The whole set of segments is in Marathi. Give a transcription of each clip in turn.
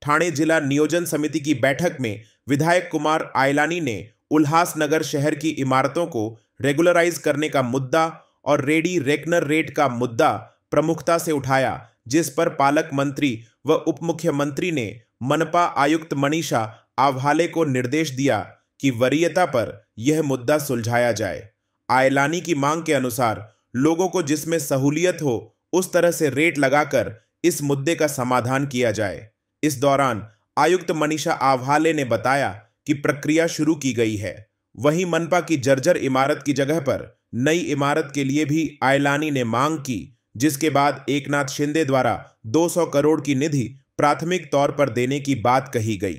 ठाणे जिला नियोजन समिति की बैठक में विधायक कुमार आयलानी ने उल्हासनगर शहर की इमारतों को रेगुलराइज करने का मुद्दा और रेडी रेकनर रेट का मुद्दा प्रमुखता से उठाया, जिस पर पालक मंत्री व उप मुख्यमंत्री ने मनपा आयुक्त मनीषा आव्हाले को निर्देश दिया कि वरीयता पर यह मुद्दा सुलझाया जाए। आयलानी की मांग के अनुसार लोगों को जिसमें सहूलियत हो उस तरह से रेट लगाकर इस मुद्दे का समाधान किया जाए। इस दौरान आयुक्त मनीषा आव्हाले ने बताया कि प्रक्रिया शुरू की गई है। वहीं मनपा की जर्जर इमारत की जगह पर नई इमारत के लिए भी आयलानी ने मांग की, जिसके बाद एकनाथ शिंदे द्वारा 200 करोड़ की निधि प्राथमिक तौर पर देने की बात कही गई।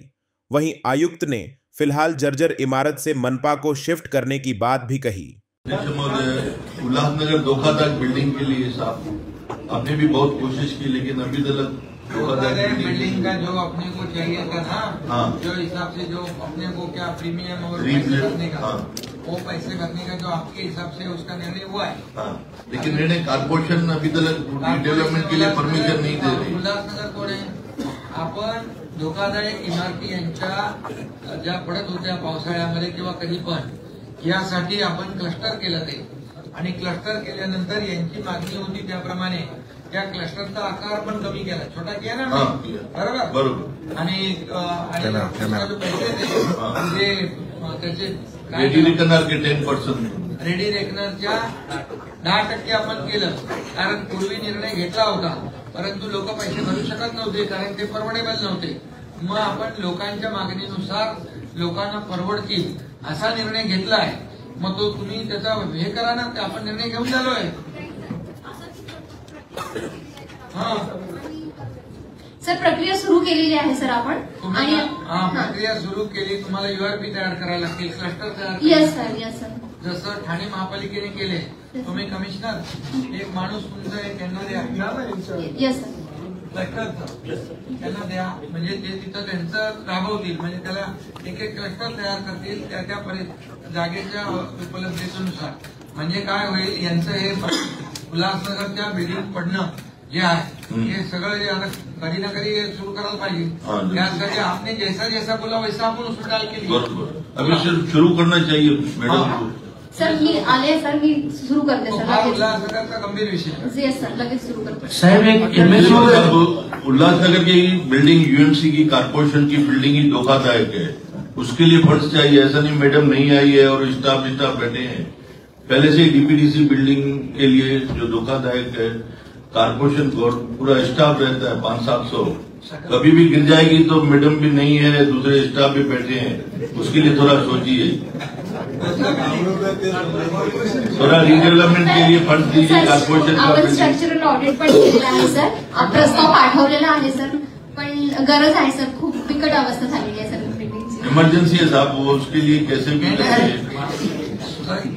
वहीं आयुक्त ने फिलहाल जर्जर इमारत से मनपा को शिफ्ट करने की बात भी कही। उल्लासनगर धोखाधड़ी बिल्डिंग के लिए साहब आपने भी बहुत कोशिश की, लेकिन अभी तक बिल्डिंग का जो अपने को चाहिए था ना, जो हिसाब से जो अपने को क्या प्रीमियम और पैसे भरने का, वो पैसे भरने का जो आपके हिसाब से उसका निर्णय हुआ है। लेकिन निर्णय कारपोरेशन अभी तक डेव्हलपमेंट के लिए परमिशन नहीं दे रही। उल्हासनगर कोण आपण धोकादायक इमारती यांच्या ज्या पडत होत्या पावसाळ्यामध्ये किंवा कधी पण, यासाठी आपण क्लस्टर केलं ते, आणि क्लस्टर केल्यानंतर यांची मागणी होती त्याप्रमाणे त्या क्लस्टरचा आकार पण कमी केला, छोटा केला ना, बरोबर। आणि पैसे त्याचे रेडी रेकनरचे 10%, रेडी रेकनरच्या 10% आपण केलं, कारण पूर्वी निर्णय घेतला होता, परंतु लोक पैसे भरू शकत नव्हते कारण ते परवडेबल नव्हते। मग आपण लोकांच्या मागणीनुसार लोकांना परवडतील असा निर्णय घेतला आहे। मग तो तुम्ही त्याचा हे करा ना, ते आपण निर्णय घेऊन झालोय। सर प्रक्रिया सुरू केलेली आहे सर आपण, आणि प्रक्रिया सुरू केली। तुम्हाला यूआरपी तयार करायला लागतील, क्लस्टर तयार। Yes sir, yes sir. जसं ठाणे महापालिकेने केले, तुम्ही कमिशनर एक माणूस तुमचं एक त्यांना द्या। यस सर, त्यांना द्या, म्हणजे ते तिथं त्यांचं राबवतील, म्हणजे त्याला एक एक क्लस्टर तयार करतील त्या जागेच्या उपलब्धतेनुसार। म्हणजे काय होईल, यांचं हे उल्हासनगरच्या बिल्डिंग पडणं जे आहे हे सगळं जे आता कधी ना कधी सुरू करायला पाहिजे। त्यासाठी आपने जैसा जैसा बोला वैसा आपण उसमें डाल के लिए अभी शुरू करना चाहिए मैडम। सर मी आले सर, मी सुरू करते सर। उल्हासनगरचा गंभीर विषय। यस सर, लगेच सुरू करते साहेब। एक उल्लासनगर की बिल्डिंग यूएमसी की कारपोरेशन की बिल्डिंग ही धोखादायक है, उसके लिए फंड्स चाहिए। ऐसा नहीं मैडम नहीं आई है और स्टाफ बैठे हैं। पहले से डीपीडीसी बिल्डिंग के लिए जो धोखादायक है, कारपोरेशन पूरा स्टाफ रहता है 500-700, कभी भी गिर जाएगी तो मैडम भी नहीं है, दूसरे स्टाफ भी बैठे हैं, उसके लिए थोड़ा सोचिए। थोड़ा रिडेवलपमेंट के लिए फंड दीजिए कारपोरेशन। आपण स्ट्रक्चरल ऑडिट पण केलेला आहे सर, प्रस्ताव पाठवलेला आहे सर, पण गरज आहे सर, खूप बिकट अवस्था झालेली आहे सर बिल्डिंगची। इमर्जन्सी है साहब, वो उसके लिए कैसे भी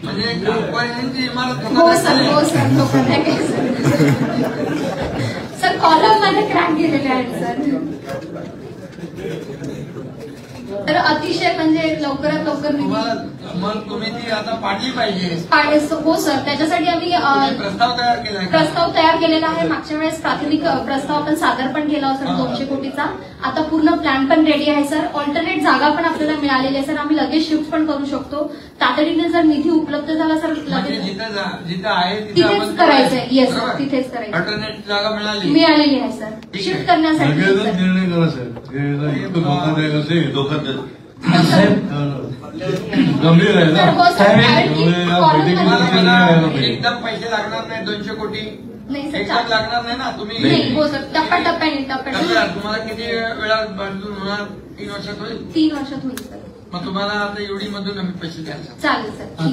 म्हणजे इमारत हो सर, हो सर, धोकादायक आहे सर, कॉलम मध्ये क्रॅक गेलेले आहेत सर। तर अतिशय म्हणजे लवकरात लवकर मग तुम्ही ती आता पाडली पाहिजे। हो सर, त्याच्यासाठी आम्ही प्रस्ताव तयार केलेला आहे। मागच्या वेळेस प्राथमिक प्रस्ताव आपण सादर पण केला सर 200 कोटीचा। आता पूर्ण प्लॅन पण रेडी आहे सर, ऑल्टरनेट जागा पण आपल्याला मिळालेली आहे सर, आम्ही लगेच शिफ्ट पण करू शकतो। तातडीने जर निधी उपलब्ध झाला सर लगेच जिथं आहे तिथेच करायचंय। येस सर, तिथेच करायचं। ऑल्टरनेट जागा मिळालेली आहे सर, शिफ्ट करण्यासाठी निर्णय करा सर। गंभीर आहे ना एकदम पैसे लागणार नाही, 200 कोटी एकदम लागणार नाही ना। तुम्ही नाही हो सर, टप्प्याटप्प्याने तुम्हाला किती वेळा बांधून होणार? 3 वर्षात होईल। 3 वर्षात होईल सर। मग तुम्हाला आता एवढी मधून आम्ही पैसे द्यायला चालेल सर।